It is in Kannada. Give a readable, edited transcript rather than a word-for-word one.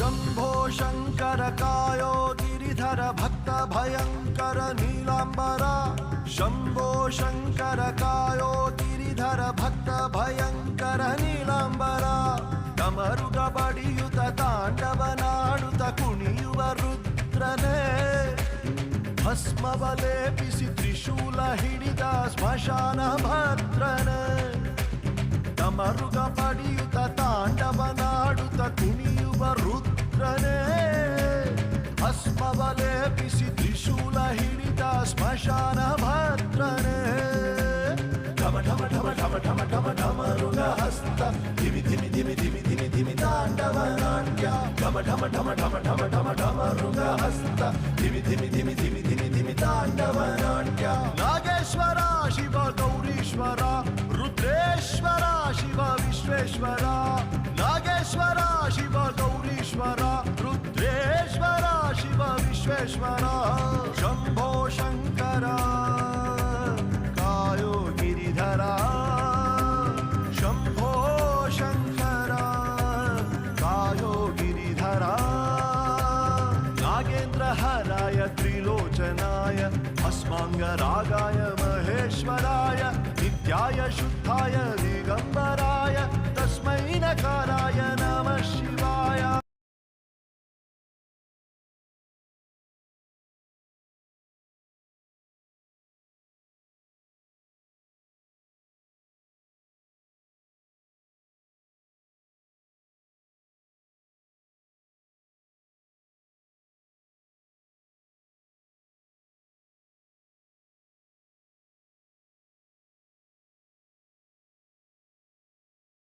शम्भो शङ्कर कायो गिरिधर भक्त भयङ्कर नीलाम्बरा शम्भो शङ्कर कायो गिरिधर भक्त भयङ्कर नीलाम्बरा डमरुग बडियुत ताण्डवनाडुत कुಣಿಯುವ ರುದ್ರನೇ ಭಸ್ಮವ ಲೇಪಿಸಿ ತ್ರಿಶೂಲ ಹಿಡಿದ ಸ್ಮಶಾನ ಭದ್ರನೇ ಡಮರುಗ ಬಡಿಯುತ ತಾಂಡವನಾಡುತ್ತ ಕುಣಿಯುವ ರುದ್ರನೇ ಭಸ್ಮವ ಲೇಪಿಸಿ ತ್ರಿಶೂಲ ಹಿಡಿದ ಸ್ಮಶಾನ ಭದ್ರನೇ ಢಮ ಢಮ ಢಮ ಢಮ ಢಮ ಢಮ ಢಮರುಗ ಹಸ್ತ ಧಿಮಿ ಧಿಮಿ ಧಿಮಿ ಧಿಮಿ ಧಿಮಿ ಧಿಮಿ ತಾಂಡವ ನಾಟ್ಯ ಢಮ ಢಮ ಢಮ ಢಮ ಢಮ ಢಮ ಢಮರುಗ ಹಸ್ತ ಧಿಮಿ ಧಿಮಿ ಧಿಮಿ ಧಿಮಿ ಧಿಮಿ ಧಿಮಿ ತಾಂಡವ ನಾಟ್ಯ ನಾಗೇಶ್ವರ ಶಿವ ಗೌರೀಶ್ವರ ರುದ್ರೇಶ್ವರ ಶಿವ ವಿಶ್ವೇಶ್ವರ ನಾಗೇಶ್ವರ ಶಿವ ಗೌರೀಶ್ವರ ರುದ್ರೇಶ್ವರ ಶಿವ ವಿಶ್ವೇಶ್ವರ ಶಂಭೋ ಶಂಕರ ಕಾಯೋ ಗಿರಿಧರ ಶಂಭೋ ಶಂಕರ ಕಾಯೋ ಗಿರಿಧರ ನಾಗೇಂದ್ರ ಹರಾಯ ತ್ರಿಲೋಚನಾಯ ಭಸ್ಮಾಂಗರಾಗಾಯ ಮಹೇಶ್ವರಾಯ ನಿತ್ಯಾಯ ಶುದ್ಧಾಯ ದಿಗಂಬರಾಯ ತಸ್ಮೈ ನಕಾರ